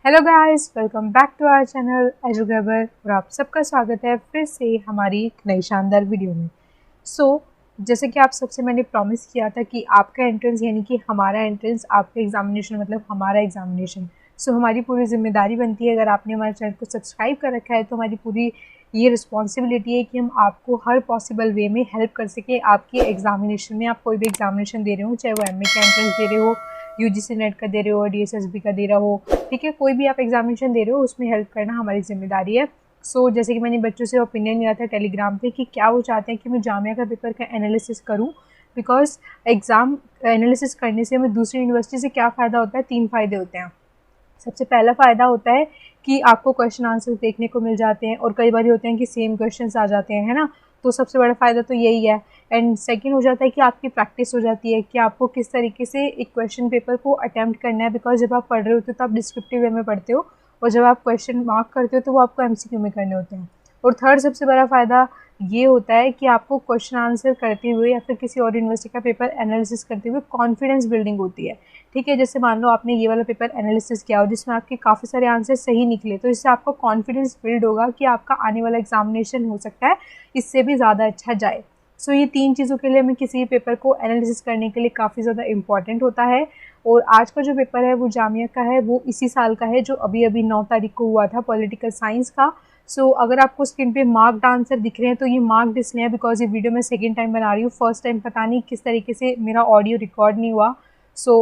Hello guys, welcome back to our channel एजुगेबर और आप सबका स्वागत है फिर से हमारी एक नई शानदार वीडियो में। जैसे कि आप सबसे मैंने प्रॉमिस किया था कि आपका एंट्रेंस यानी कि हमारा एंट्रेंस, आपका एग्जामिनेशन मतलब हमारा एग्जामिनेशन। हमारी पूरी जिम्मेदारी बनती है, अगर आपने हमारे चैनल को सब्सक्राइब कर रखा है तो हमारी पूरी ये रिस्पॉन्सिबिलिटी है कि हम आपको हर पॉसिबल वे में हेल्प कर सकें आपके एग्जामिनेशन में। आप कोई भी एग्जामिनेशन दे रहे हो, चाहे वो एमए का एंट्रेंस दे रहे हो, यूजीसी नेट का दे रहे हो, डीएसएसबी का दे रहा हो, ठीक है, कोई भी आप एग्जामिनेशन दे रहे हो उसमें हेल्प करना हमारी जिम्मेदारी है। जैसे कि मैंने बच्चों से ओपिनियन लिया था टेलीग्राम पे कि क्या वो चाहते हैं कि मैं जामिया का पेपर का एनालिसिस करूं, बिकॉज एग्ज़ाम एनालिसिस करने से हमें दूसरी यूनिवर्सिटी से क्या फ़ायदा होता है। 3 फ़ायदे होते हैं। सबसे पहला फ़ायदा होता है कि आपको क्वेश्चन आंसर देखने को मिल जाते हैं और कई बार होते हैं कि सेम क्वेश्चंस आ जाते हैं, है ना। तो सबसे बड़ा फ़ायदा तो यही है। एंड सेकंड हो जाता है कि आपकी प्रैक्टिस हो जाती है कि आपको किस तरीके से एक क्वेश्चन पेपर को अटैम्प्ट करना है, बिकॉज जब आप पढ़ रहे होते हो तो आप डिस्क्रिप्टिव वे में पढ़ते हो और जब आप क्वेश्चन मार्क करते हो तो वो आपको एमसीक्यू में करने होते हैं। और थर्ड सबसे बड़ा फ़ायदा ये होता है कि आपको क्वेश्चन आंसर करते हुए या फिर किसी और यूनिवर्सिटी का पेपर एनालिसिस करते हुए कॉन्फिडेंस बिल्डिंग होती है, ठीक है। जैसे मान लो आपने ये वाला पेपर एनालिसिस किया हो जिसमें आपके काफ़ी सारे आंसर सही निकले, तो इससे आपका कॉन्फिडेंस बिल्ड होगा कि आपका आने वाला एग्जामिनेशन हो सकता है इससे भी ज़्यादा अच्छा जाए। ये 3 चीज़ों के लिए हमें किसी पेपर को एनालिसिस करने के लिए काफ़ी ज़्यादा इंपॉर्टेंट होता है। और आज का जो पेपर है वो जामिया का है, वो इसी साल का है जो अभी अभी 9 तारीख को हुआ था, पॉलिटिकल साइंस का। अगर आपको स्क्रीन पे मार्क्ड आंसर दिख रहे हैं तो ये मार्क्ड इसलिए है बिकॉज ये वीडियो मैं सेकेंड टाइम बना रही हूँ। फर्स्ट टाइम पता नहीं किस तरीके से मेरा ऑडियो रिकॉर्ड नहीं हुआ।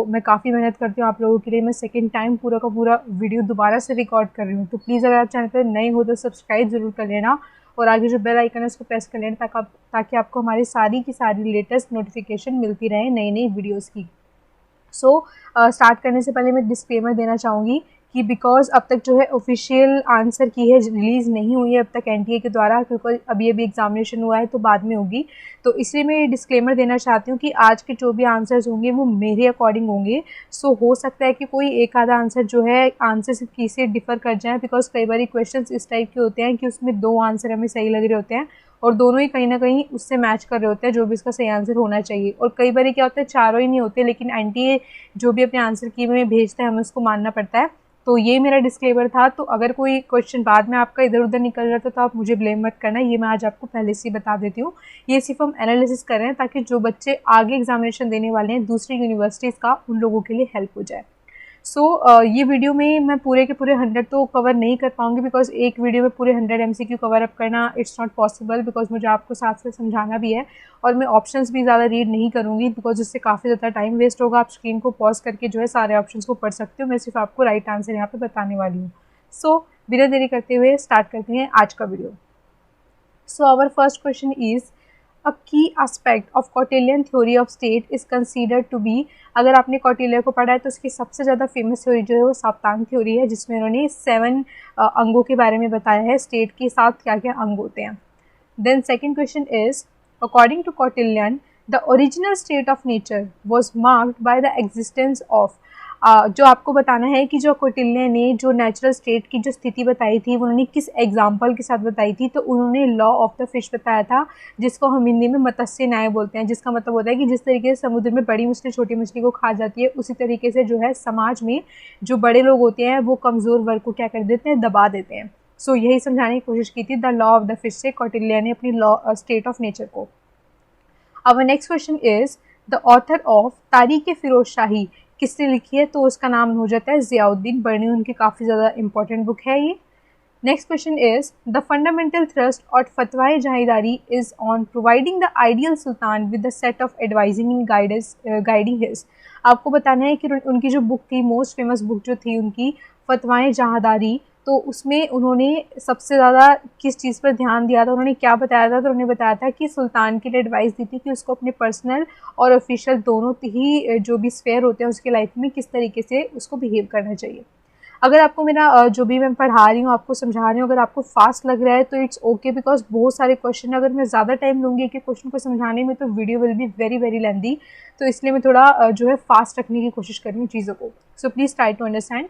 मैं काफ़ी मेहनत करती हूँ आप लोगों के लिए। मैं सेकेंड टाइम पूरा का पूरा वीडियो दोबारा से रिकॉर्ड कर रही हूँ। तो प्लीज़ अगर आप चैनल पर नए हो तो सब्सक्राइब ज़रूर कर लेना और आगे जो बेल आइकन है उसको प्रेस कर लेना ताकि आपको हमारी सारी की सारी लेटेस्ट नोटिफिकेशन मिलती रहे नई नई वीडियोज़ की। स्टार्ट करने से पहले मैं डिस्क्लेमर देना चाहूँगी कि बिकॉज अब तक जो है ऑफिशियल आंसर की है रिलीज़ नहीं हुई है अब तक एनटीए के द्वारा, क्योंकि अभी अभी एग्जामिनेशन हुआ है तो बाद में होगी। तो इसलिए मैं ये डिस्क्लेमर देना चाहती हूँ कि आज के जो भी आंसर्स होंगे वो मेरे अकॉर्डिंग होंगे। हो सकता है कि कोई एक आधा आंसर जो है आंसर से की से डिफ़र कर जाए, बिकॉज कई बार क्वेश्चन इस टाइप के होते हैं कि उसमें 2 आंसर हमें सही लग रहे होते हैं और दोनों ही कहीं ना कहीं उससे मैच कर रहे होते हैं जो भी इसका सही आंसर होना चाहिए। और कई बार क्या होता है चारों ही नहीं होते, लेकिन एनटीए जो भी अपने आंसर की में भेजता है हमें उसको मानना पड़ता है। तो ये मेरा डिस्क्लेमर था। तो अगर कोई क्वेश्चन बाद में आपका इधर उधर निकल रहा था तो आप मुझे ब्लेम मत करना, ये मैं आज आपको पहले से ही बता देती हूँ। ये सिर्फ हम एनालिसिस कर रहे हैं ताकि जो बच्चे आगे एग्जामिनेशन देने वाले हैं दूसरी यूनिवर्सिटीज़ का, उन लोगों के लिए हेल्प हो जाए। ये वीडियो में मैं पूरे के पूरे 100 तो कवर नहीं कर पाऊंगी, बिकॉज एक वीडियो में पूरे 100 एमसीक्यू कवर अप करना इट्स नॉट पॉसिबल, बिकॉज मुझे आपको साथ साथ समझाना भी है और मैं ऑप्शंस भी ज़्यादा रीड नहीं करूँगी बिकॉज उससे काफ़ी ज़्यादा टाइम वेस्ट होगा। आप स्क्रीन को पॉज करके जो है सारे ऑप्शंस को पढ़ सकते हो, मैं सिर्फ आपको राइट आंसर यहाँ पर बताने वाली हूँ। बिना देरी करते हुए स्टार्ट करते हैं आज का video. Our first question is A key aspect of Cautillian theory of state is considered to be, अगर आपने कौटिल्य को पढ़ा है तो उसकी सबसे ज़्यादा फेमस थ्योरी जो है वो सप्तांग थ्योरी है, जिसमें उन्होंने 7 अंगों के बारे में बताया है, स्टेट के साथ क्या क्या अंग होते हैं। Then second question is, according to कौटिल्यन the original state of nature was marked by the existence of, जो आपको बताना है कि जो कौटिल्य ने जो नेचुरल स्टेट की जो स्थिति बताई थी वो उन्होंने किस एग्जाम्पल के साथ बताई थी। तो उन्होंने लॉ ऑफ द फिश बताया था, जिसको हम हिंदी में मत्स्य न्याय बोलते हैं, जिसका मतलब होता है कि जिस तरीके से समुद्र में बड़ी मछली छोटी मछली को खा जाती है, उसी तरीके से जो है समाज में जो बड़े लोग होते हैं वो कमज़ोर वर्ग को क्या कर देते हैं, दबा देते हैं। यही समझाने की कोशिश की थी the law of the fish से कौटिल्य ने अपनी लॉ स्टेट ऑफ नेचर को। अब next question is, the author of Tarikh-e-Firoz Shahi किसने लिखी है, तो उसका नाम हो जाता है ज़ियाउद्दीन बरनी, उनकी काफ़ी ज़्यादा इंपॉर्टेंट बुक है ये। Next question is, the fundamental thrust of Fatawa-e Jahangiri is on providing the ideal sultan with the set of advising in guiding his. आपको बताना है कि उनकी जो बुक थी, मोस्ट फेमस बुक जो थी उनकी फतवाए जहांगीरी, तो उसमें उन्होंने सबसे ज़्यादा किस चीज़ पर ध्यान दिया था, उन्होंने क्या बताया था, तो उन्होंने बताया था कि सुल्तान के लिए एडवाइस दी थी कि उसको अपने पर्सनल और ऑफिशियल दोनों ही जो भी स्फेयर होते हैं उसके लाइफ में किस तरीके से उसको बिहेव करना चाहिए। अगर आपको मेरा जो भी मैं पढ़ा रही हूँ आपको समझा रही हूँ अगर आपको फास्ट लग रहा है तो इट्स ओके, बिकॉज बहुत सारे क्वेश्चन अगर मैं ज़्यादा टाइम लूँगी कि क्वेश्चन को समझाने में तो video will be very very lengthy, तो इसलिए मैं थोड़ा जो है फास्ट रखने की कोशिश कर रही हूँ चीज़ों को। Please try to understand.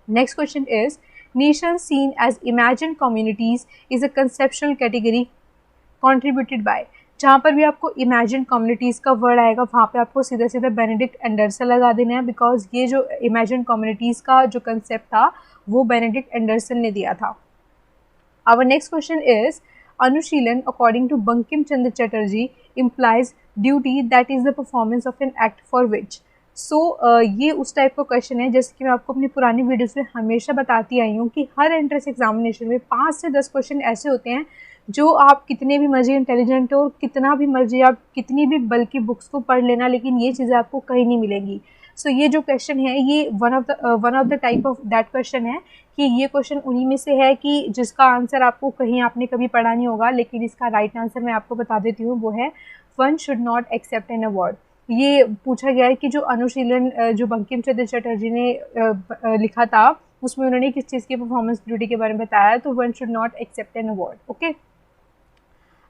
Next question is, nations seen as imagined communities is a conceptual category contributed by, जहाँ पर भी आपको इमेजिन कम्युनिटीज़ का वर्ड आएगा वहाँ पे आपको सीधा सीधा बेनेडिक्ट एंडरसन लगा देना है, बिकॉज ये जो इमेजिन कम्युनिटीज़ का जो कंसेप्ट था वो बेनेडिक्ट एंडरसन ने दिया था। Our next question is, Anushilan, according to Bankim Chandra Chatterjee, implies duty that is the performance of an act for which. So ये उस टाइप का क्वेश्चन है जैसे कि मैं आपको अपनी पुरानी वीडियोस में हमेशा बताती आई हूँ कि हर एंट्रेंस एग्जामिनेशन में 5 से 10 क्वेश्चन ऐसे होते हैं जो आप कितने भी मर्जी इंटेलिजेंट हो, कितना भी मर्जी आप कितनी भी बल्कि बुक्स को पढ़ लेना, लेकिन ये चीज़ें आपको कहीं नहीं मिलेंगी। सो ये जो क्वेश्चन है ये one of the type of that question है कि ये क्वेश्चन उन्हीं में से है कि जिसका आंसर आपको कहीं आपने कभी पढ़ा नहीं होगा, लेकिन इसका राइट आंसर मैं आपको बता देती हूँ, वो है one should not accept an award. ये पूछा गया है कि जो अनुशीलन जो बंकिम चंद्र चटर्जी ने लिखा था उसमें उन्होंने किस चीज़ की परफॉर्मेंस ड्यूटी के बारे में बताया, तो one should not accept an award. Okay,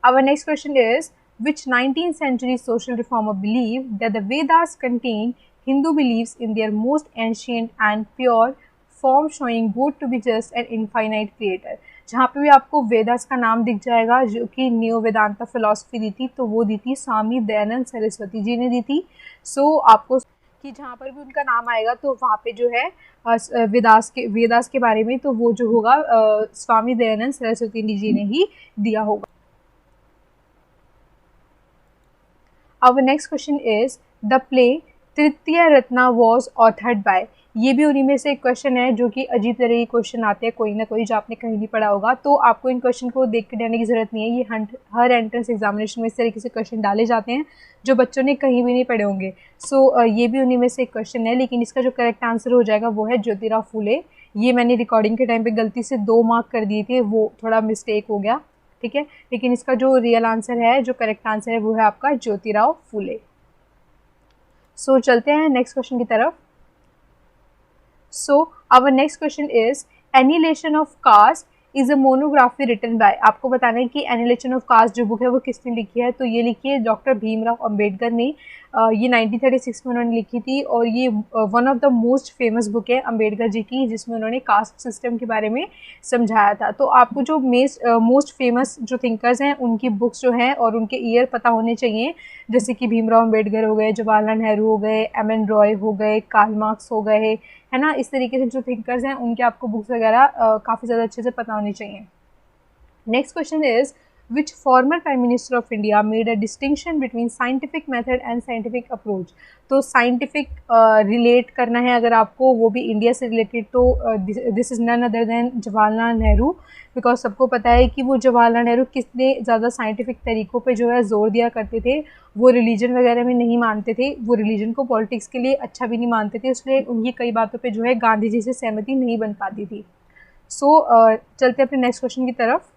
our next question is, which 19th century social reformer believed that the Vedas contain Hindu beliefs in their most ancient and pure form, showing God to be just and infinite creator। जहाँ पे भी आपको वेदास का नाम दिख जाएगा जो कि न्यू वेदांता फिलॉसफी दी थी, तो वो दी थी स्वामी दयानंद सरस्वती जी ने दी थी। सो आपको कि जहाँ पर भी उनका नाम आएगा तो वहाँ पे जो है वेदास के बारे में तो वो जो होगा स्वामी दयानंद सरस्वती जी ने ही दिया होगा। Our next question is, the play तृतीय रत्ना was authored by। ये भी उन्हीं में से एक क्वेश्चन है जो कि अजीब तरह के क्वेश्चन आते हैं कोई ना कोई जो आपने कहीं नहीं पढ़ा होगा, तो आपको इन क्वेश्चन को देख के डरने की ज़रूरत नहीं है। ये हर एंट्रेंस एग्जामिनेशन में इस तरीके से क्वेश्चन डाले जाते हैं जो बच्चों ने कहीं भी नहीं पढ़े होंगे। सो ये भी उन्हीं में से एक क्वेश्चन है, लेकिन इसका जो करेक्ट आंसर हो जाएगा वो है ज्योतिराव फूले। ये मैंने रिकॉर्डिंग के टाइम पर गलती से 2 मार्क कर दिए थे, वो थोड़ा मिस्टेक हो गया, ठीक है, लेकिन इसका जो रियल आंसर है, जो करेक्ट आंसर है वो है आपका ज्योतिराव फूले। सो चलते हैं नेक्स्ट क्वेश्चन की तरफ। So our next question is, annihilation of caste is a monography written by. आपको बताना है कि एनिलेशन ऑफ कास्ट जो बुक है वो किसने लिखी है, तो ये लिखी है डॉक्टर भीमराव अंबेडकर ने। ये 1936 में उन्होंने लिखी थी और ये one of the most famous book है अंबेडकर जी की, जिसमें उन्होंने कास्ट सिस्टम के बारे में समझाया था। तो आपको जो मोस्ट फेमस जो थिंकर्स हैं उनकी बुक्स जो हैं और उनके ईयर पता होने चाहिए, जैसे कि भीमराव अंबेडकर हो गए, जवाहरलाल नेहरू हो गए, एम.एन. रॉय हो गए, कार्ल मार्क्स हो गए, है ना। इस तरीके से जो थिंकर्स हैं उनके आपको बुक्स वगैरह काफ़ी ज़्यादा अच्छे से पता होनी चाहिए। Next question is, which former Prime Minister of India made a distinction between scientific method and scientific approach। तो साइंटिफिक रिलेट करना है अगर आपको, वो भी इंडिया से रिलेटेड, तो this is none other than Jawaharlal Nehru, because सबको पता है कि वो जवाहरलाल नेहरू कितने ज़्यादा साइंटिफिक तरीक़ों पे जो है ज़ोर दिया करते थे। वो रिलीजन वगैरह में नहीं मानते थे, वो रिलीजन को पॉलिटिक्स के लिए अच्छा भी नहीं मानते थे, इसलिए उनकी कई बातों पर जो है गांधी जी से सहमति नहीं बन पाती थी। सो चलते अपने नेक्स्ट क्वेश्चन की तरफ।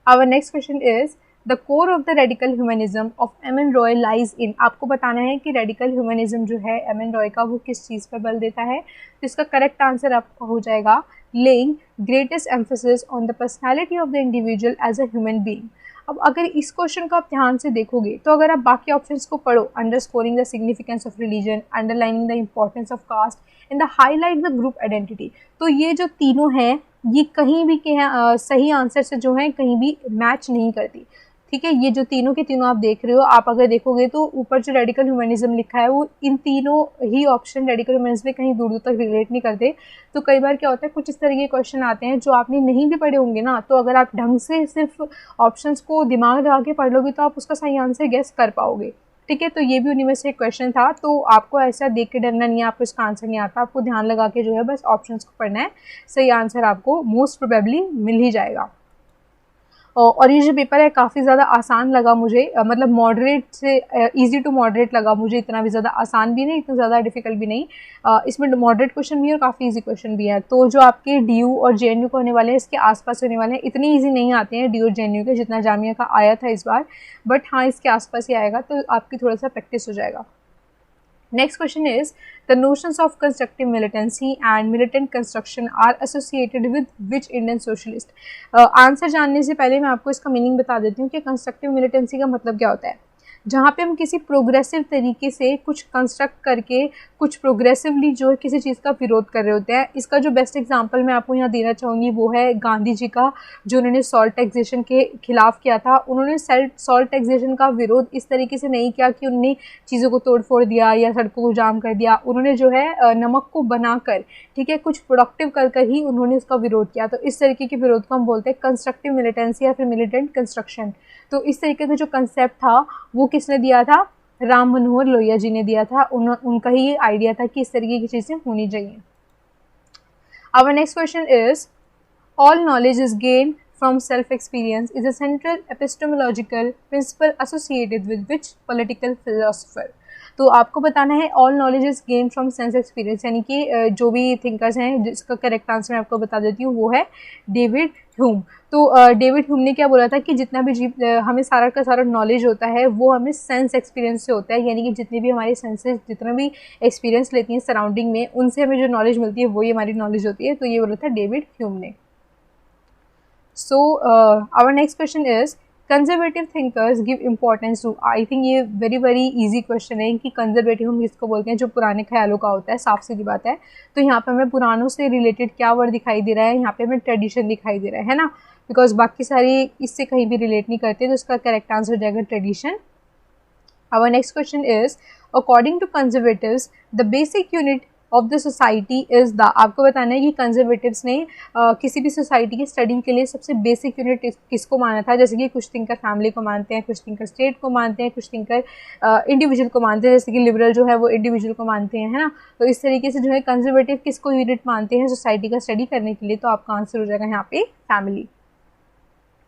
Our next question is, the core of the radical humanism of M.N. Roy lies in। आपको बताना है कि radical humanism जो है M.N. रॉय का वो किस चीज़ पर बल देता है, तो इसका करेक्ट आंसर आपका हो जाएगा laying greatest emphasis on the personality of the individual as a human being। अब अगर इस क्वेश्चन को आप ध्यान से देखोगे तो अगर आप बाकी ऑप्शंस को पढ़ो, underscoring the significance of religion, underlining the importance of caste and the highlight the group identity, तो ये जो तीनों हैं ये कहीं भी के सही आंसर से जो है कहीं भी मैच नहीं करती, ठीक है। ये जो तीनों के तीनों आप देख रहे हो, आप अगर देखोगे तो ऊपर जो रेडिकल ह्यूमनिज्म लिखा है वो इन तीनों ही ऑप्शन रेडिकल ह्यूमनिज्म में कहीं दूर दूर तक रिलेट नहीं करते। तो कई बार क्या होता है, कुछ इस तरह के क्वेश्चन आते हैं जो आपने नहीं भी पढ़े होंगे ना, तो अगर आप ढंग से सिर्फ ऑप्शंस को दिमाग लगा के पढ़ लोगे तो आप उसका सही आंसर गेस कर पाओगे, ठीक है। तो ये भी उन्हीं में से एक क्वेश्चन था, तो आपको ऐसा देख के डरना नहीं है, आपको इसका आंसर नहीं आता, आपको ध्यान लगा के जो है बस ऑप्शंस को पढ़ना है, सही आंसर आपको मोस्ट प्रोबेबली मिल ही जाएगा। और ये जो पेपर है काफ़ी ज़्यादा आसान लगा मुझे, मतलब मॉडरेट से इजी टू मॉडरेट लगा मुझे, इतना भी ज़्यादा आसान भी नहीं, इतना ज़्यादा डिफिकल्ट भी नहीं। इसमें मॉडरेट क्वेश्चन भी है और काफ़ी इजी क्वेश्चन भी है। तो जो आपके DU और JNU को होने वाले हैं, इसके आसपास होने वाले हैं, इतने ईजी नहीं आते हैं DU और JNU के जितना जामिया का आया था इस बार, बट हाँ इसके आसपास ही आएगा, तो आपकी थोड़ा सा प्रैक्टिस हो जाएगा। Next question is, the notions of constructive militancy and militant construction are associated with which Indian socialist। Answer जानने से पहले मैं आपको इसका मीनिंग बता देती हूँ कि कंस्ट्रक्टिव मिलिटेंसी का मतलब क्या होता है। जहाँ पे हम किसी प्रोग्रेसिव तरीके से कुछ कंस्ट्रक्ट करके कुछ प्रोग्रेसिवली जो है किसी चीज़ का विरोध कर रहे होते हैं। इसका जो बेस्ट एग्जांपल मैं आपको यहाँ देना चाहूँगी वो है गांधी जी का, जो उन्होंने सॉल्ट टैक्सेशन के खिलाफ किया था। उन्होंने सॉल्ट टैक्सेशन का विरोध इस तरीके से नहीं किया कि उन्होंने चीज़ों को तोड़ फोड़ दिया या सड़कों को जाम कर दिया। उन्होंने जो है नमक को बनाकर, ठीक है, कुछ प्रोडक्टिव कर ही उन्होंने उसका विरोध किया। तो इस तरीके के विरोध को हम बोलते हैं कंस्ट्रक्टिव मिलिटेंसी या फिर मिलिटेंट कंस्ट्रक्शन। तो इस तरीके का जो कंसेप्ट था वो किसने दिया था? राम मनोहर लोहिया जी ने दिया था। उनका ही ये आइडिया था कि इस तरीके की चीज़ें होनी चाहिए। Our next question is, all knowledge is gained from self-experience is a central epistemological principle associated with which political philosopher? तो आपको बताना है all knowledge is gain from sense experience, यानी कि जो भी थिंकर्स हैं जिसका करेक्ट आंसर मैं आपको बता देती हूँ वो है डेविड ह्यूम। तो डेविड ह्यूम ने क्या बोला था कि जितना भी हमें सारा का सारा नॉलेज होता है वो हमें सेंस एक्सपीरियंस से होता है, यानी कि जितनी भी हमारे सेंसेस जितना भी एक्सपीरियंस लेती हैं सराउंडिंग में, उनसे हमें जो नॉलेज मिलती है वही हमारी नॉलेज होती है। तो ये बोला था डेविड ह्यूम ने। So our next question is, conservative thinkers give importance to, I think ये वेरी इजी क्वेश्चन है कि कंजर्वेटिव हम किसको बोलते हैं, जो पुराने ख्यालों का होता है, साफ सीधी बात है। तो यहाँ पे हमें पुरानों से रिलेटेड क्या वर्ड दिखाई दे रहा है? यहाँ पे हमें ट्रेडिशन दिखाई दे रहा है ना, बिकॉज बाकी सारी इससे कहीं भी रिलेट नहीं करते, तो इसका करेक्ट आंसर हो जाएगा tradition. Our next question is, according to conservatives the basic unit of the society is the, आपको बताना है कि कंजर्वेटिव्स ने किसी भी सोसाइटी की स्टडी के लिए सबसे बेसिक यूनिट किसको माना था। जैसे कि कुछ थिंकर फैमिली को मानते हैं, कुछ थिंकर स्टेट को मानते हैं, कुछ थिंकर इंडिविजुअल को मानते हैं, जैसे कि लिबरल जो है वो इंडिविजुअल को मानते हैं, है ना। तो इस तरीके से जो है कंजर्वेटिव किसको यूनिट मानते हैं सोसाइटी का स्टडी करने के लिए? तो आपका आंसर हो जाएगा यहाँ पे family.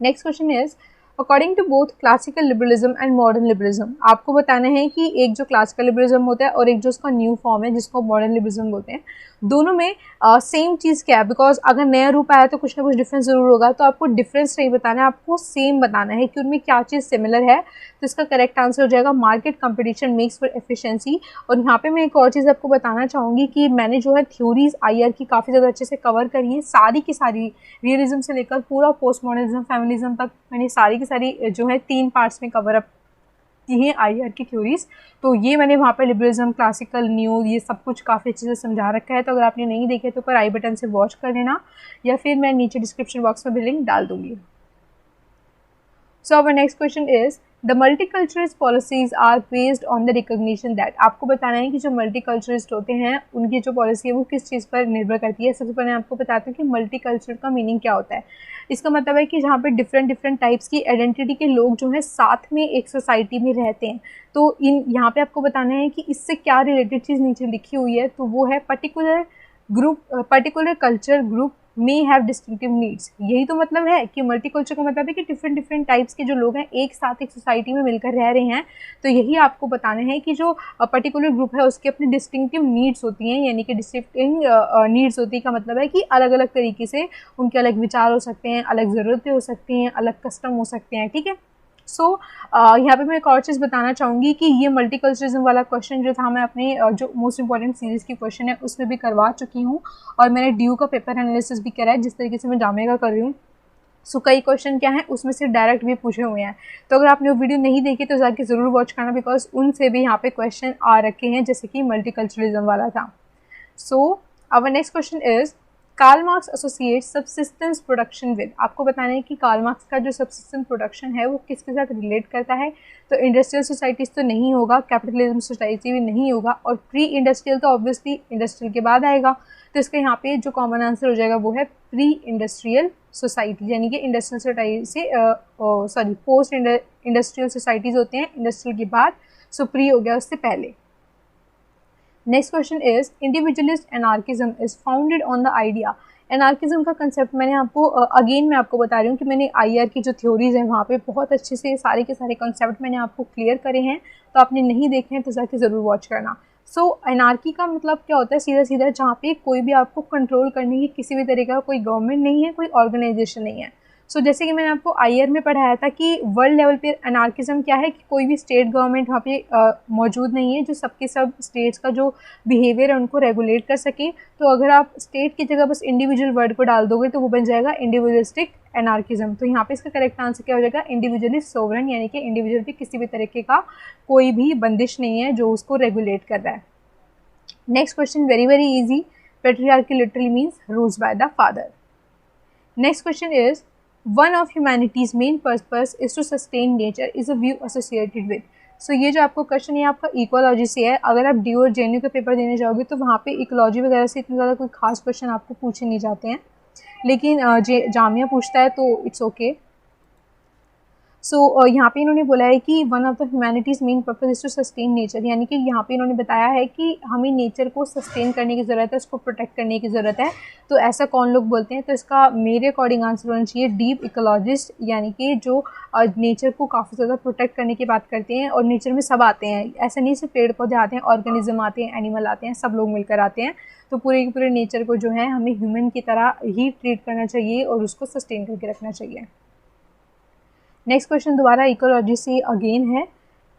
Next question is, according to both classical liberalism and modern liberalism, आपको बताना है कि एक जो क्लासिकल लिबरलिज्म होता है और एक जो उसका न्यू फॉर्म है जिसको मॉडर्न लिबरलिज्म बोलते हैं, दोनों में सेम चीज़ क्या है? बिकॉज अगर नया रूप आया तो कुछ ना कुछ डिफरेंस जरूर होगा, तो आपको डिफरेंस नहीं बताना है, आपको सेम बताना है कि उनमें क्या चीज़ सिमिलर है। तो इसका करेक्ट आंसर हो जाएगा market competition makes for efficiency. और यहाँ पे मैं एक और चीज़ आपको बताना चाहूँगी कि मैंने जो है थ्योरीज IR की काफ़ी ज़्यादा अच्छे से कवर करी हैं, सारी की सारी, रियलिज्म से लेकर पूरा पोस्ट मॉडर्निज्म फेमिनिज्म तक मैंने सारी की सारी जो है 3 पार्ट्स में कवर अप की हैं IR की थ्योरीज। तो ये मैंने वहाँ पे लिबरलिज्म, क्लासिकल, न्यू, ये सब कुछ काफ़ी अच्छे से समझा रखा है। तो अगर आपने नहीं देखे तो ऊपर आई बटन से वॉच कर लेना, या फिर मैं नीचे डिस्क्रिप्शन बॉक्स में भी लिंक डाल दूंगी। So our next question is, the multiculturalist policies are based on the recognition that, आपको बताना है कि जो मल्टीकल्चरलिस्ट होते हैं उनकी जो पॉलिसी है वो किस चीज़ पर निर्भर करती है। सबसे पहले आपको बताते हैं कि मल्टीकल्चरल का मीनिंग क्या होता है। इसका मतलब है कि जहाँ पे डिफरेंट टाइप्स की आइडेंटिटी के लोग जो हैं साथ में एक सोसाइटी में रहते हैं। तो यहाँ पे आपको बताना है कि इससे क्या रिलेटेड चीज़ नीचे लिखी हुई है, तो वो है particular group, particular culture group may have distinctive needs. यही तो मतलब है कि मल्टीकल्चर का मतलब है कि डिफरेंट टाइप्स के जो लोग हैं एक साथ एक सोसाइटी में मिलकर रह रहे हैं। तो यही आपको बताना है कि जो पर्टिकुलर ग्रुप है उसके अपनी डिस्टिंक्टिव नीड्स होती हैं, यानी कि डिस्टिंक्टिव नीड्स होती है का मतलब है कि अलग अलग तरीके से उनके अलग विचार हो सकते हैं, अलग ज़रूरतें हो सकती हैं, अलग कस्टम हो सकते हैं, ठीक है। सो यहाँ पे मैं एक और चीज़ बताना चाहूँगी कि ये मल्टीकल्चरिज्म वाला क्वेश्चन जो था मैं अपने जो मोस्ट इंपॉर्टेंट सीरीज़ की क्वेश्चन है उसमें भी करवा चुकी हूँ, और मैंने DU का पेपर एनालिसिस भी करा है जिस तरीके से मैं जामे का कर रही हूँ। सो कई क्वेश्चन क्या हैं उसमें से डायरेक्ट भी पूछे हुए हैं। तो अगर आपने वो वीडियो नहीं देखी तो जाके ज़रूर वॉच करना, बिकॉज उनसे भी यहाँ पे क्वेश्चन आ रखे हैं जैसे कि मल्टीकल्चरलिज्म वाला था। So our next question is, Karl Marx associate subsistence production with, आपको बताना है कि कार्ल मार्क्स का जो सबसिस्टेंस प्रोडक्शन है वो किसके साथ रिलेट करता है। तो इंडस्ट्रियल सोसाइटीज़ तो नहीं होगा, कैपिटलिज्म सोसाइटी भी नहीं होगा, और प्री इंडस्ट्रियल तो ऑब्वियसली इंडस्ट्रियल के बाद आएगा। तो इसका यहाँ पे जो कॉमन आंसर हो जाएगा वो है प्री इंडस्ट्रियल सोसाइटी, यानी कि इंडस्ट्रियल सोसाइटी से पोस्ट इंडस्ट्रियल सोसाइटीज़ होते हैं इंडस्ट्रियल के बाद, सो प्री हो गया उससे पहले। Next question is, individualist anarchism is founded on the idea. Anarchism का कंसेप्ट मैंने आपको अगेन मैं आपको बता रही हूँ कि मैंने IR की जो थ्योरीज हैं वहाँ पे बहुत अच्छे से सारे के सारे कंसेप्ट मैंने आपको क्लियर करे हैं, तो आपने नहीं देखे हैं तो जाके ज़रूर वॉच करना। सो एनार्की का मतलब क्या होता है? सीधा सीधा जहाँ पे कोई भी आपको कंट्रोल करने की किसी भी तरीके का कोई गवर्नमेंट नहीं है, कोई ऑर्गेनाइजेशन नहीं है। सो जैसे कि मैंने आपको IR में पढ़ाया था कि वर्ल्ड लेवल पे अनार्किज्म क्या है कि कोई भी स्टेट गवर्नमेंट वहाँ पे मौजूद नहीं है जो सबके सब स्टेट्स का जो बिहेवियर है उनको रेगुलेट कर सके। तो अगर आप स्टेट की जगह बस इंडिविजुअल वर्ड को डाल दोगे तो वो बन जाएगा इंडिविजुअलिस्टिक एनार्किज्म। तो यहाँ पे इसका करेक्ट आंसर क्या हो जाएगा, इंडिविजुअली सोवरेन, यानी कि इंडिविजुअल पे किसी भी तरीके का कोई भी बंदिश नहीं है जो उसको रेगुलेट कर रहा है। Next question very very easy, patriarchy literally means rules by the father. Next question is one of humanity's main purpose is to sustain nature is a view associated with. So ये जो आपको question है आपका ecology से है। अगर आप D और JNU का पेपर देने जाओगे तो वहाँ पे इकोलॉजी वगैरह से इतने ज़्यादा कोई खास क्वेश्चन आपको पूछे नहीं जाते हैं, लेकिन जामिया पूछता है तो इट्स ओके। सो यहाँ पे इन्होंने बोला है कि one of the humanity's main purpose is to sustain nature, यानी कि यहाँ पे इन्होंने बताया है कि हमें नेचर को सस्टेन करने की ज़रूरत है, उसको प्रोटेक्ट करने की ज़रूरत है। तो ऐसा कौन लोग बोलते हैं, तो इसका मेरे अकॉर्डिंग आंसर होना चाहिए डीप इकोलॉजिस्ट, यानी कि जो नेचर को काफ़ी ज़्यादा प्रोटेक्ट करने की बात करते हैं। और नेचर में सब आते हैं, ऐसा नहीं सिर्फ पेड़ पौधे आते हैं, ऑर्गेनिज्म आते हैं, एनिमल आते हैं, सब लोग मिलकर आते हैं। तो पूरे के पूरे नेचर को जो है हमें ह्यूमन की तरह ही ट्रीट करना चाहिए और उसको सस्टेन करके रखना चाहिए। नेक्स्ट क्वेश्चन दोबारा इकोलॉजी से अगेन है।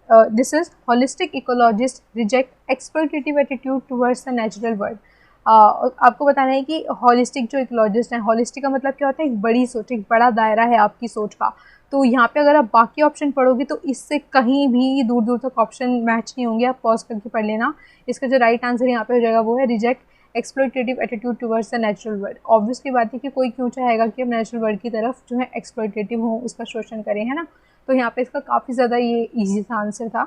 This is holistic ecologist reject exploitative attitude towards the natural world. आपको बताना है कि होलिस्टिक जो इकोलॉजिस्ट हैं, होलिस्टिक का मतलब क्या होता है, एक बड़ी सोच, एक बड़ा दायरा है आपकी सोच का। तो यहाँ पे अगर आप बाकी ऑप्शन पढ़ोगे तो इससे कहीं भी दूर दूर तक ऑप्शन मैच नहीं होंगे, आप पॉज करके पढ़ लेना। इसका जो राइट आंसर यहाँ पे हो जाएगा वो है reject exploitative attitude towards the natural world. Obviously बात है कि कोई क्यों चाहेगा कि हम नेचुरल वर्ल्ड की तरफ जो है एक्सप्लॉइटेटिव हो, उसका शोषण करें, है ना। तो यहाँ पे इसका काफ़ी ज़्यादा ये इजी सा आंसर था।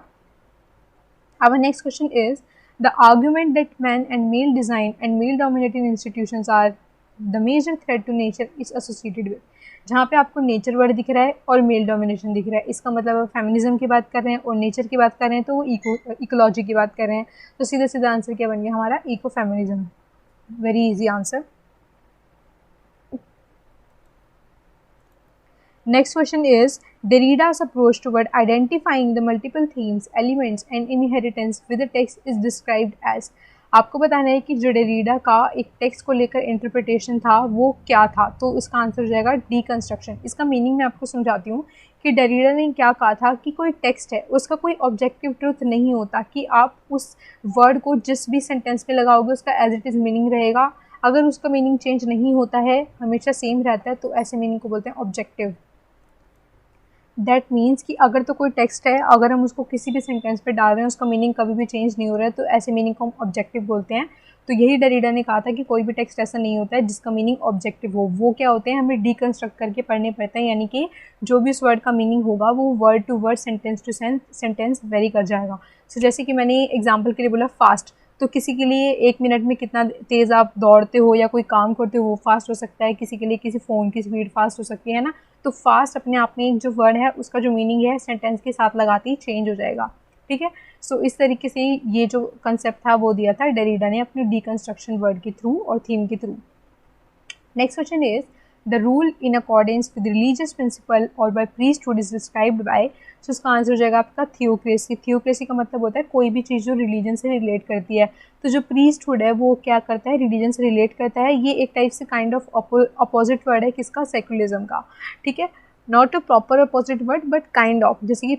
Our next question is the argument that man and male design and male dominated institutions are the major threat to nature is associated with. जहाँ पे आपको नेचर वर्ड दिख रहा है और मेल डोमिनेशन दिख रहा है, इसका मतलब आप फेमिनिज्म की बात कर रहे हैं और नेचर की बात कर रहे हैं, तो वो इकोलॉजी की बात कर रहे हैं। तो सीधा सीधा आंसर क्या बन गया हमारा, eco feminism. Very easy answer. Next question is Derrida's approach toward identifying the multiple themes, elements and inheritance with the text is described as। आपको बताना है कि जो डेरिडा का एक टेक्स्ट को लेकर इंटरप्रिटेशन था वो क्या था। तो इसका आंसर हो जाएगा डीकंस्ट्रक्शन। इसका मीनिंग मैं आपको समझाती हूँ कि डेरिडा ने क्या कहा था कि कोई टेक्स्ट है उसका कोई ऑब्जेक्टिव ट्रूथ नहीं होता कि आप उस वर्ड को जिस भी सेंटेंस में लगाओगे उसका एज इट इज़ मीनिंग रहेगा। अगर उसका मीनिंग चेंज नहीं होता है, हमेशा सेम रहता है, तो ऐसे मीनिंग को बोलते हैं ऑब्जेक्टिव। दैट मीन्स कि अगर तो कोई टेक्स्ट है, अगर हम उसको किसी भी सेंटेंस पे डाल रहे हैं, उसका मीनिंग कभी भी चेंज नहीं हो रहा है, तो ऐसे मीनिंग को हम ऑब्जेक्टिव बोलते हैं। तो यही डेरिडा ने कहा था कि कोई भी टेक्स्ट ऐसा नहीं होता है जिसका मीनिंग ऑब्जेक्टिव हो। वो क्या होते हैं, हमें डीकंस्ट्रक्ट करके पढ़ने पड़ते हैं, यानी कि जो भी उस वर्ड का मीनिंग होगा वो word to word, sentence to sentence very कर जाएगा। सो जैसे कि मैंने एग्जाम्पल के लिए बोला फास्ट, तो किसी के लिए 1 मिनट में कितना तेज़ आप दौड़ते हो या कोई काम करते हो वो फास्ट हो सकता है, किसी के लिए किसी फ़ोन की स्पीड फास्ट हो सकती है ना। तो फास्ट अपने आप में एक जो वर्ड है उसका जो मीनिंग है सेंटेंस के साथ लगाते ही चेंज हो जाएगा, ठीक है। सो इस तरीके से ये जो कंसेप्ट था वो दिया था डेरिडा ने अपनी डीकंस्ट्रक्शन वर्ड के थ्रू और थीम के through. Next question is the rule in accordance with religious principle और by priesthood is described by. So इसका आंसर हो जाएगा आपका थियोक्रेसी। थियोक्रेसी का मतलब होता है कोई भी चीज़ जो रिलीजन से रिलेट करती है। तो जो प्रीस्टहुड है वो क्या करता है, रिलीजन से रिलेट करता है। ये एक टाइप से काइंड ऑफ अपोजिट वर्ड है किसका, सेकुलरिज्म का, ठीक है। Not a proper opposite word but kind of, जैसे कि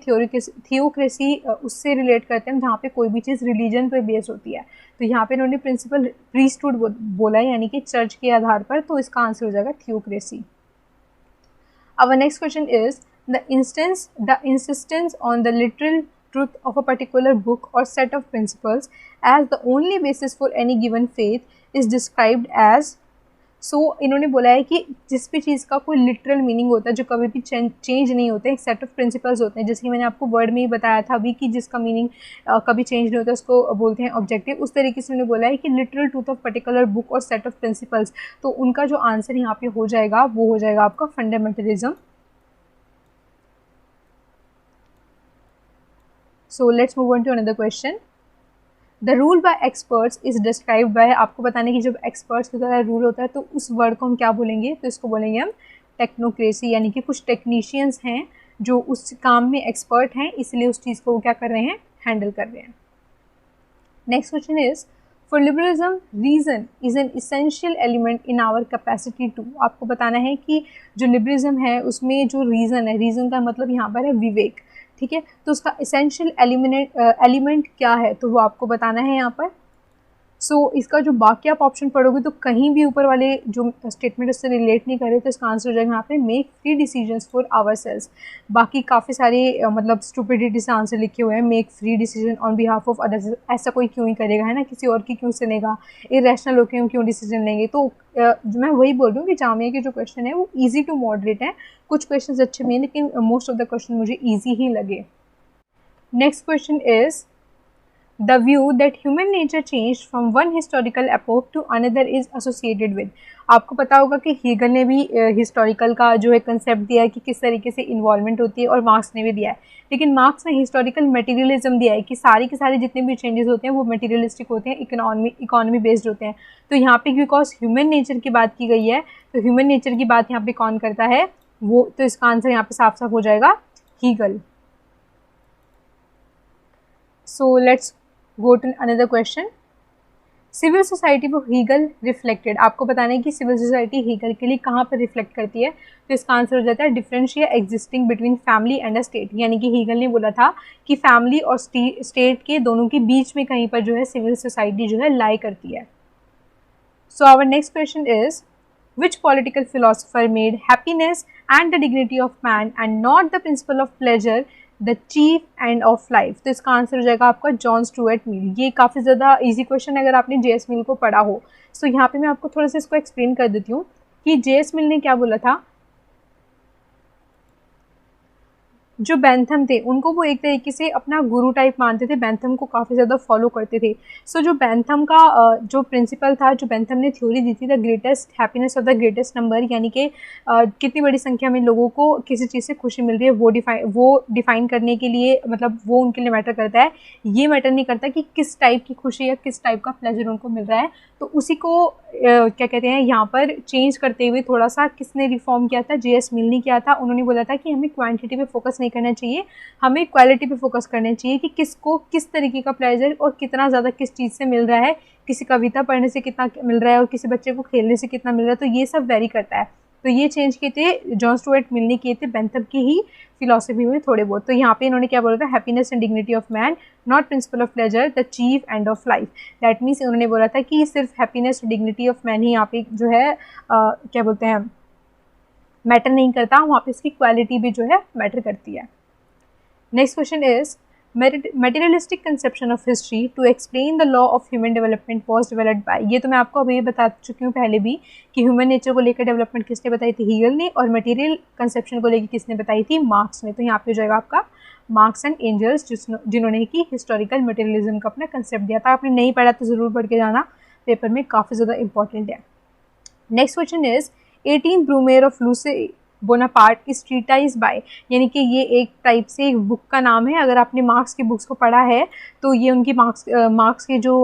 थियोक्रेसी उससे रिलेट करते हैं जहाँ पे कोई भी चीज़ रिलीजन पर बेस होती है। तो यहाँ पे इन्होंने प्रिंसिपल प्रीस्टहुड बोला है, यानी कि चर्च के आधार पर, तो इसका आंसर हो जाएगा theocracy. Our next question is the insistence on the literal truth of a particular book or set of principles as the only basis for any given faith is described as। सो इन्होंने बोला है कि जिस भी चीज़ का कोई लिटरल मीनिंग होता है जो कभी भी चेंज नहीं होते, एक सेट ऑफ प्रिंसिपल्स होते हैं, जैसे कि मैंने आपको वर्ड में ही बताया था अभी कि जिसका मीनिंग कभी चेंज नहीं होता उसको बोलते हैं ऑब्जेक्टिव। उस तरीके से उन्होंने बोला है कि literal truth of particular book और सेट ऑफ प्रिंसिपल्स, तो उनका जो आंसर यहाँ पे हो जाएगा वो हो जाएगा आपका fundamentalism. So let's move on to another question. The rule by experts is described by. आपको बताने की जब एक्सपर्ट्स की तरह रूल होता है तो उस वर्ड को हम क्या बोलेंगे, तो इसको बोलेंगे हम टेक्नोक्रेसी, यानी कि कुछ टेक्नीशियंस हैं जो उस काम में एक्सपर्ट हैं, इसलिए उस चीज़ को वो क्या कर रहे हैं, हैंडल कर रहे हैं। Next question is for liberalism reason is an essential element in our capacity to, आपको बताना है कि जो लिबरलिज्म है उसमें जो रीज़न है, रीज़न का मतलब यहाँ पर है विवेक, ठीक है, तो उसका इसेंशियल एलिमेंट क्या है तो वो आपको बताना है यहाँ पर। इसका जो बाकी आप ऑप्शन पढ़ोगे तो कहीं भी ऊपर वाले जो स्टेटमेंट उससे रिलेट नहीं करे, तो इसका आंसर हो जाएगा यहाँ पे make free decisions for our selves. बाकी काफ़ी सारे मतलब स्टूपिडिटी से आंसर लिखे हुए हैं, make free decision on behalf of others, ऐसा कोई क्यों ही करेगा, है ना, किसी और की क्यों सुनेगा, इरेशनल होकर क्यों डिसीजन लेंगे। तो मैं वही बोल रही हूँ कि जामिया के जो क्वेश्चन है वो ईजी टू मॉडरेट है, कुछ क्वेश्चन अच्छे भी हैं लेकिन मोस्ट ऑफ द क्वेश्चन मुझे ईजी ही लगे। Next question is The view that human nature changed from one historical epoch to another is associated with, आपको पता होगा कि हीगल ने भी हिस्टोरिकल का जो है कंसेप्ट दिया है कि किस तरीके से इन्वॉल्वमेंट होती है, और मार्क्स ने भी दिया है, लेकिन मार्क्स ने हिस्टोरिकल मटेरियलिज्म दिया है कि सारी के सारे जितने भी चेंजेस होते हैं वो मटेरियलिस्टिक होते हैं, इकोनॉमी बेस्ड होते हैं। तो यहाँ पे बिकॉज ह्यूमन नेचर की बात की गई है, तो ह्यूमन नेचर की बात यहाँ पे कौन करता है वो, तो इसका आंसर यहाँ पे साफ साफ हो जाएगा Hegel. So let's go to another question. Civil society वो हीगल रिफ्लेक्टेड, आपको बताना है कि सिविल सोसाइटी हीगल के लिए कहाँ पर रिफ्लेक्ट करती है, तो इसका आंसर हो जाता है differentia existing between family and a state, यानी कि हीगल ने बोला था कि फैमिली और स्टेट के दोनों के बीच में कहीं पर जो है सिविल सोसाइटी जो है लाई करती है। So our next question is which political philosopher made happiness and the dignity of man and not the principle of pleasure the chief end of life, तो इसका आंसर हो जाएगा आपका जॉन स्टुअर्ट मिल। ये काफ़ी ज़्यादा इजी क्वेश्चन है अगर आपने जेएस मिल को पढ़ा हो। सो यहाँ पे मैं आपको थोड़ा सा इसको एक्सप्लेन कर देती हूँ कि जेएस मिल ने क्या बोला था। जो बेंथम थे उनको वो एक तरीके से अपना गुरु टाइप मानते थे, बेंथम को काफ़ी ज़्यादा फॉलो करते थे। सो जो बेंथम का जो प्रिंसिपल था, जो बेंथम ने थ्योरी दी थी, the greatest happiness of the greatest number, यानी कि कितनी बड़ी संख्या में लोगों को किसी चीज़ से खुशी मिल रही है वो डिफाइन करने के लिए, मतलब वो उनके लिए मैटर करता है। ये मैटर नहीं करता कि किस टाइप की खुशी या किस टाइप का प्लेजर उनको मिल रहा है। तो उसी को क्या कहते हैं यहाँ पर चेंज करते हुए थोड़ा सा किसने रिफॉर्म किया था, जेएस मिल ने किया था। उन्होंने बोला था कि हमें क्वांटिटी पे फोकस नहीं करना चाहिए, हमें क्वालिटी पे फोकस करना चाहिए कि किसको किस तरीके का प्लेजर और कितना ज़्यादा किस चीज़ से मिल रहा है, किसी कविता पढ़ने से कितना मिल रहा है और किसी बच्चे को खेलने से कितना मिल रहा है, तो ये सब वेरी करता है। तो ये चेंज किए थे जॉन स्टुअर्ट मिल ने किए थे, बेंथम की ही फिलॉसफी में थोड़े बहुत। तो यहाँ पे इन्होंने क्या बोला था, happiness and dignity of man not principle of pleasure the cheap end of life. That means उन्होंने बोला था कि सिर्फ हैप्पीनेस और डिग्निटी ऑफ मैन ही यहाँ पे जो है क्या बोलते हैं मैटर नहीं करता, वहाँ पे इसकी क्वालिटी भी जो है मैटर करती है। Next question is materialistic conception of history to explain the law of human development was developed by, ये तो मैं आपको अभी बता चुकी हूँ पहले भी कि ह्यूमन नेचर को लेकर डेवलपमेंट किसने बताई थी, हीगल ने, और मटेरियल कंसेप्शन को लेकर किसने बताई थी, मार्क्स ने। तो यहाँ पे हो जाएगा आपका मार्क्स एंड एंजल्स, जिन्होंने कि हिस्टोरिकल मटेरियलिज्म का अपना कंसेप्ट दिया था। आपने नहीं पढ़ा तो ज़रूर पढ़ के जाना, पेपर में काफ़ी ज़्यादा इंपॉर्टेंट है। Next question is 18 Brumaire of Louis Bonaparte is treatise by, यानी कि ये एक टाइप से एक बुक का नाम है। अगर आपने मार्क्स की बुक्स को पढ़ा है तो ये उनकी मार्क्स के जो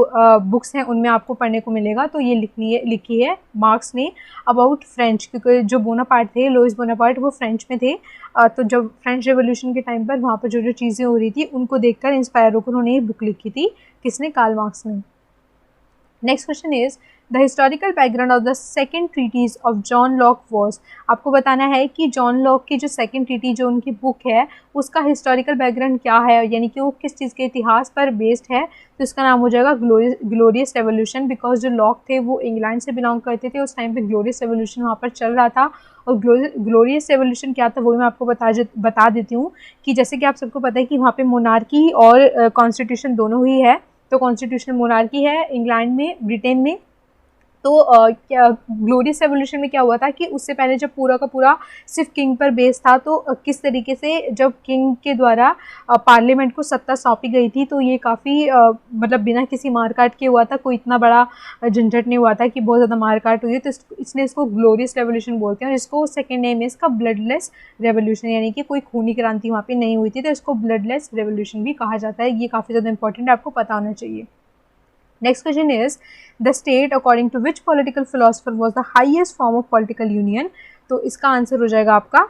बुक्स हैं उनमें आपको पढ़ने को मिलेगा। तो ये लिखी है मार्क्स ने अबाउट फ्रेंच, क्योंकि जो बोनापार्ट थे, लुइस बोनापार्ट, वो फ्रेंच में थे। तो जब फ्रेंच रेवोल्यूशन के टाइम पर वहाँ पर जो चीज़ें हो रही थी उनको देखकर इंस्पायर होकर उन्होंने ये बुक लिखी थी, किसने, कार्ल मार्क्स ने। Next question is the historical background of the second treatise of John Locke was, आपको बताना है कि जॉन लॉक की जो सेकेंड ट्रीटी जो उनकी बुक है उसका हिस्टोरिकल बैकग्राउंड क्या है, यानी कि वो किस चीज़ के इतिहास पर बेस्ड है। तो इसका नाम हो जाएगा ग्लोरियस रेवोल्यूशन, बिकॉज जो लॉक थे वो इंग्लैंड से बिलोंग करते थे, उस टाइम पे ग्लोरियस रेवोल्यूशन वहाँ पर चल रहा था। और ग्लोरियस रेवोल्यूशन क्या था वो मैं आपको बता देती हूँ कि जैसे कि आप सबको पता है कि वहाँ पे मोनार्की और कॉन्स्टिट्यूशन दोनों ही है। तो कॉन्स्टिट्यूशनल मोनार्की है इंग्लैंड में, ब्रिटेन में। तो क्या ग्लोरियस रेवोल्यूशन में क्या हुआ था कि उससे पहले जब पूरा का पूरा सिर्फ किंग पर बेस था, तो किस तरीके से जब किंग के द्वारा पार्लियामेंट को सत्ता सौंपी गई थी, तो ये काफ़ी मतलब बिना किसी मारकाट के हुआ था, कोई इतना बड़ा झंझट नहीं हुआ था कि बहुत ज़्यादा मारकाट हुई है। तो इसलिए इसको ग्लोरियस रेवोल्यूशन बोलते हैं। और इसको सेकेंड नेम है इसका ब्लडलेस रेवोल्यूशन, यानी कि कोई खूनी क्रांति वहाँ पे नहीं हुई थी, तो इसको ब्लडलेस रेवोल्यूशन भी कहा जाता है। ये काफ़ी ज़्यादा इंपॉर्टेंट है, आपको पता होना चाहिए। Next question is the state according to which political philosopher was the highest form of political union, तो इसका आंसर हो जाएगा आपका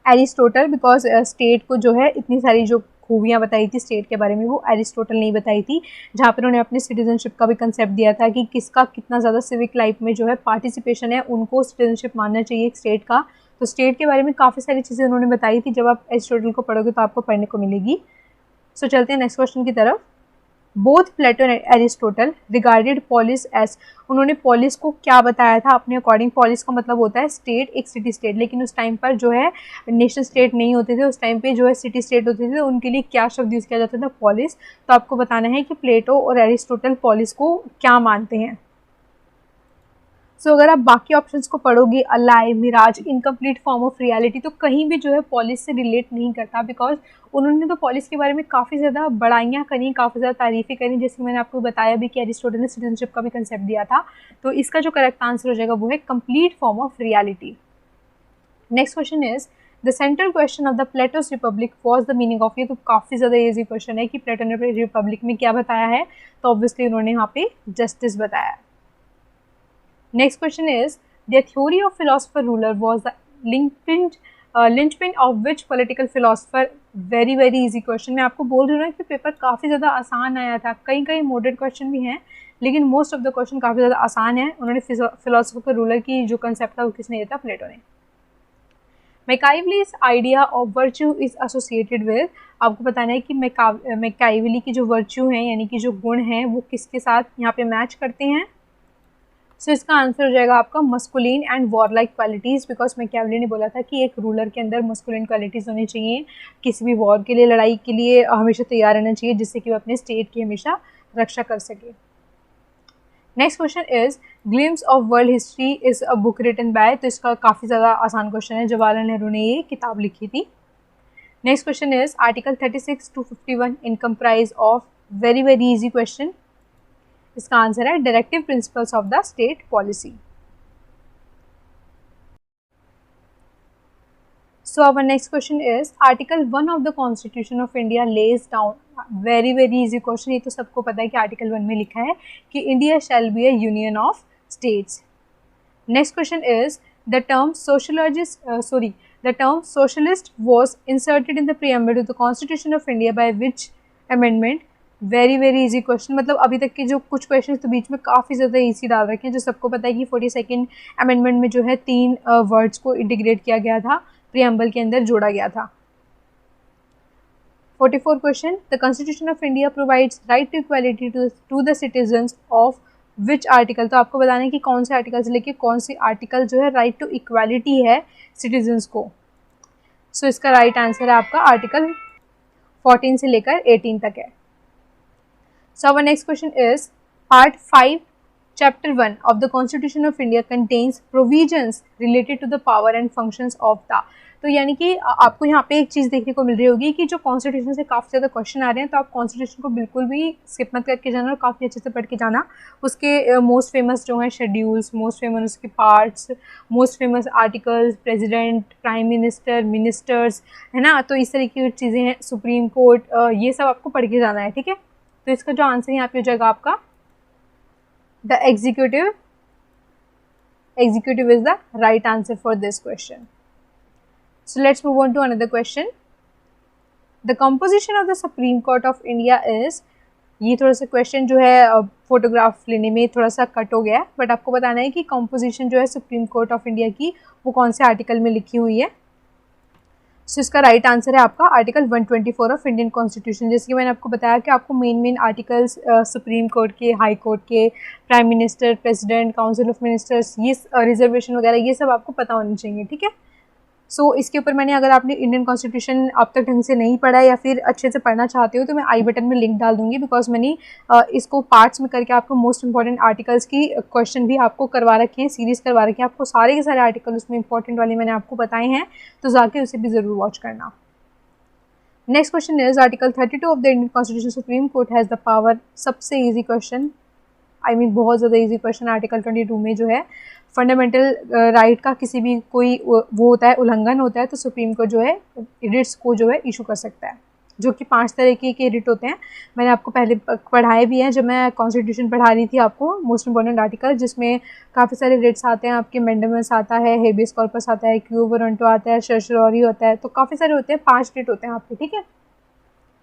एरिस्टोटल, बिकॉज स्टेट को जो है इतनी सारी जो खूबियाँ बताई थी स्टेट के बारे में वो एरिस्टोटल ने बताई थी, जहाँ पर उन्होंने अपने सिटीजनशिप का भी कंसेप्ट दिया था कि किसका कितना ज़्यादा सिविक लाइफ में जो है पार्टिसिपेशन है, उनको सिटीजनशिप मानना चाहिए एक स्टेट का। तो स्टेट के बारे में काफ़ी सारी चीज़ें उन्होंने बताई थी, जब आप एरिस्टोटल को पढ़ोगे तो आपको पढ़ने को मिलेगी। सो चलते हैं नेक्स्ट क्वेश्चन की तरफ। Both Plato and Aristotle regarded polis as, उन्होंने पॉलिस को क्या बताया था अपने अकॉर्डिंग। पॉलिस का मतलब होता है स्टेट, एक सिटी स्टेट, लेकिन उस टाइम पर जो है नेशन स्टेट नहीं होते थे, उस टाइम पे जो है सिटी स्टेट होते थे, उनके लिए क्या शब्द यूज़ किया जाता था, पॉलिस। तो आपको बताना है कि प्लेटो और एरिस्टोटल पॉलिस को क्या मानते हैं। सो अगर आप बाकी ऑप्शंस को पढ़ोगे, a lie, mirage, incomplete form of reality, तो कहीं भी जो है पॉलिस से रिलेट नहीं करता, बिकॉज उन्होंने तो पॉलिस के बारे में काफ़ी ज़्यादा बड़ाइयाँ करी, काफ़ी ज़्यादा तारीफ़ें करी, जैसे मैंने आपको बताया भी कि एरिस्टोटल ने सिटीजनशिप का भी कंसेप्ट दिया था। तो इसका जो करेक्ट आंसर हो जाएगा वो है complete form of reality. Next question is the central question of the plateaus Republic was the meaning of, ये तो काफ़ी ज़्यादा ईजी क्वेश्चन है कि प्लेटो ने रिपब्लिक में क्या बताया है, तो ऑब्वियसली उन्होंने यहाँ पे जस्टिस बताया। Next question is the theory of philosopher ruler was the linchpin of which political philosopher। very easy question, मैं आपको बोल रही हूँ कि पेपर काफ़ी ज़्यादा आसान आया था, कई मॉडर्न क्वेश्चन भी हैं, लेकिन मोस्ट ऑफ द क्वेश्चन काफ़ी ज़्यादा आसान है। उन्होंने फिलोसफर रूलर की जो कंसेप्ट था वो किसने दिया था, प्लेटो ने। Machiavelli's idea of virtue is associated with, आपको बताना है कि मैकाइवली की जो वर्च्यू हैं यानी कि जो गुण हैं वो किसके साथ यहाँ पे मैच करते हैं। सो इसका आंसर हो जाएगा आपका masculine and warlike qualities, because Machiavelli ने बोला था कि एक रूलर के अंदर मस्कुलिन क्वालिटीज़ होनी चाहिए, किसी भी वॉर के लिए, लड़ाई के लिए हमेशा तैयार रहना चाहिए, जिससे कि वो अपने स्टेट की हमेशा रक्षा कर सके। Next question is glimpse of world history is a book written by, तो इसका काफ़ी ज़्यादा आसान क्वेश्चन है, जवाहरलाल नेहरू ने ये किताब लिखी थी। Next question is article 36 to 51 in comprise of, very easy question, इसका आंसर है directive principles of the state policy. So our next question is article 1 of the constitution of India lays down, very easy question, ये तो सबको पता है कि article 1 में लिखा है कि India shall be a union of states. Next question is the term socialist was inserted in the preamble to the Constitution of India by which amendment। Very easy question, मतलब अभी तक के जो कुछ क्वेश्चन तो बीच में काफ़ी ज़्यादा इजी डाल रखे हैं, जो सबको पता है कि 42nd अमेंडमेंट में जो है 3 वर्ड्स को इंटीग्रेट किया गया था, प्रीएम्बल के अंदर जोड़ा गया था। 44 question, the constitution of India provides right to equality to the citizens of which article, तो आपको बताना है कि कौन से आर्टिकल से लेके कौन सी आर्टिकल जो है राइट टू इक्वालिटी है सिटीजन्स को। सो इसका राइट आंसर है आपका आर्टिकल 14 से लेकर 18 तक है। So our next question is part 5 chapter 1 of the Constitution of India contains provisions related to the power and functions of the, तो यानी कि आपको यहाँ पे एक चीज़ देखने को मिल रही होगी कि जो कॉन्स्टिट्यूशन से काफ़ी ज़्यादा क्वेश्चन आ रहे हैं, तो आप कॉन्स्टिट्यूशन को बिल्कुल भी स्किप मत करके जाना और काफ़ी अच्छे से पढ़ के जाना। उसके मोस्ट फेमस जो हैं शेड्यूल्स, मोस्ट फेमस उसके parts, most famous articles, president, prime minister, ministers, है ना, तो इस तरीके की चीज़ें हैं, सुप्रीम कोर्ट, ये सब आपको पढ़ के जाना है, ठीक है। तो इसका जो आंसर यहाँ पे हो जाएगा आपका the executive is the right answer for this question. So let's move on to another question. The composition of the Supreme Court of India is, ये थोड़ा सा क्वेश्चन जो है फोटोग्राफ लेने में थोड़ा सा कट हो गया है, बट आपको बताना है कि कंपोजिशन जो है सुप्रीम कोर्ट ऑफ इंडिया की वो कौन से आर्टिकल में लिखी हुई है। सो इसका राइट आंसर है आपका आर्टिकल 124 ऑफ इंडियन कॉन्स्टिट्यूशन। जैसे कि मैंने आपको बताया कि आपको मेन आर्टिकल्स सुप्रीम कोर्ट के, हाई कोर्ट के, prime minister, president, council of ministers, ये रिजर्वेशन वगैरह ये सब आपको पता होनी चाहिए, ठीक है। सो इसके ऊपर मैंने, अगर आपने इंडियन कॉन्स्टिट्यूशन अब तक ढंग से नहीं पढ़ा या फिर अच्छे से पढ़ना चाहते हो तो मैं आई बटन में लिंक डाल दूंगी, बिकॉज मैंने इसको पार्ट्स में करके आपको मोस्ट इंपॉर्टेंट आर्टिकल्स की क्वेश्चन भी आपको करवा रखे हैं, सीरीज़ करवा रखे हैं, आपको सारे के सारे आर्टिकल उसमें इंपॉर्टेंट वाले मैंने आपको बताए हैं, तो जाके उसे भी ज़रूर वॉच करना। Next question is article 32 of the Indian constitution, supreme court has the power, सबसे ईजी क्वेश्चन, बहुत ज़्यादा इजी क्वेश्चन। आर्टिकल 22 में जो है फंडामेंटल राइट का किसी भी कोई वो होता है, उल्लंघन होता है, तो सुप्रीम कोर्ट जो है रिट्स को जो है इशू कर सकता है, जो कि 5 तरीके के रिट होते हैं। मैंने आपको पहले पढ़ाए भी हैं जब मैं कॉन्स्टिट्यूशन पढ़ा रही थी आपको, मोस्ट इंपॉर्टेंट आर्टिकल, जिसमें काफ़ी सारे रिट्स आते हैं आपके, मैंडेमस आता है, हेबियस कॉर्पस आता है, क्यू वारंटो आता है, सर्चरी होता है, तो काफ़ी सारे होते हैं, 5 रिट होते हैं आपके, ठीक है।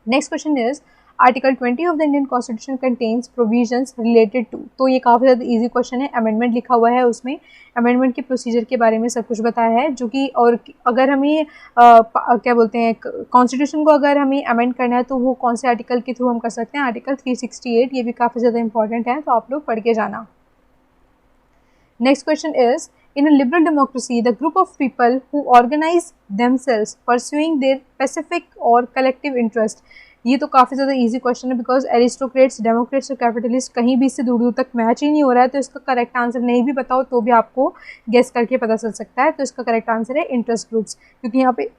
Next question is article 20 of the Indian constitution contains provisions related to, तो ये काफ़ी ज़्यादा इजी क्वेश्चन है, अमेंडमेंट लिखा हुआ है उसमें, अमेंडमेंट के प्रोसीजर के बारे में सब कुछ बताया है, जो कि और अगर हमें क्या बोलते हैं कॉन्स्टिट्यूशन को अगर हमें अमेंड करना है तो वो कौन से आर्टिकल के थ्रू हम कर सकते हैं, आर्टिकल 368, ये भी काफ़ी ज़्यादा इंपॉर्टेंट है, तो आप लोग पढ़ के जाना। Next question is in a liberal democracy the group of people who organize themselves pursuing their specific or collective interest, ये तो काफ़ी ज़्यादा इजी क्वेश्चन है बिकॉज एरिस्टोक्रेट्स, डेमोक्रेट्स और कैपिटलिस्ट कहीं भी इससे दूर दूर तक मैच ही नहीं हो रहा है, तो इसका करेक्ट आंसर नहीं भी बताओ तो भी आपको गेस करके पता चल सकता है। तो इसका करेक्ट आंसर है इंटरेस्ट ग्रुप्स, क्योंकि यहाँ पे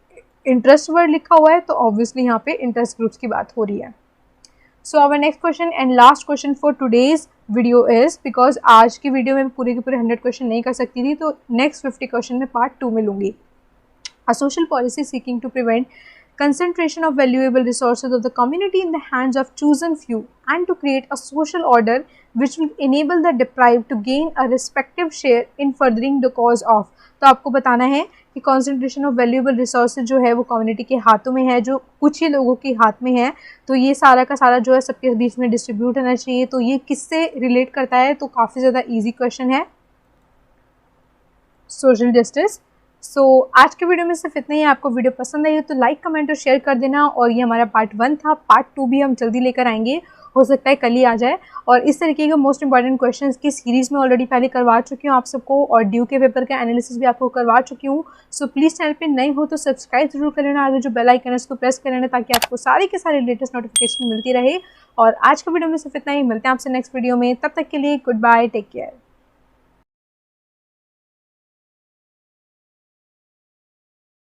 इंटरेस्ट वर्ड लिखा हुआ है तो ऑब्वियसली यहाँ पे इंटरेस्ट ग्रुप्स की बात हो रही है। So our next question and last question for today's video is, because आज की वीडियो में पूरे के पूरे 100 क्वेश्चन नहीं कर सकती थी, तो नेक्स्ट 50 क्वेश्चन में पार्ट 2 में लूँगी। A social policy seeking to prevent concentration of valuable resources of the community in the hands of chosen few and to create a social order which will enable the deprived to gain a respective share in furthering the cause of, तो आपको बताना है कि concentration of valuable resources जो है वो community के हाथों में है, जो कुछ ही लोगों के हाथ में है, तो ये सारा का सारा जो है सबके बीच में डिस्ट्रीब्यूट होना चाहिए। तो ये किससे रिलेट करता है, तो काफ़ी ज़्यादा ईजी क्वेश्चन है, सोशल जस्टिस। सो आज के वीडियो में सिर्फ इतना ही। आपको वीडियो पसंद आई हो तो लाइक कमेंट और शेयर कर देना, और ये हमारा पार्ट 1 था, पार्ट 2 भी हम जल्दी लेकर आएंगे, हो सकता है कल ही आ जाए। और इस तरीके के मोस्ट इंपॉर्टेंट क्वेश्चंस की सीरीज़ में ऑलरेडी पहले करवा चुकी हूँ आप सबको, और ड्यू के पेपर का एनालिसिस भी आपको करवा चुकी हूँ। सो प्लीज़ चैनल पे नए हो तो सब्सक्राइब जरूर कर लेना, आगे जो बेल आइकन है उसको प्रेस कर लेना ताकि आपको सारे के सारे लेटेस्ट नोटिफिकेशन मिलती रहे। और आज के वीडियो में सिर्फ इतना ही, मिलते हैं आपसे नेक्स्ट वीडियो में, तब तक के लिए गुड बाय, टेक केयर।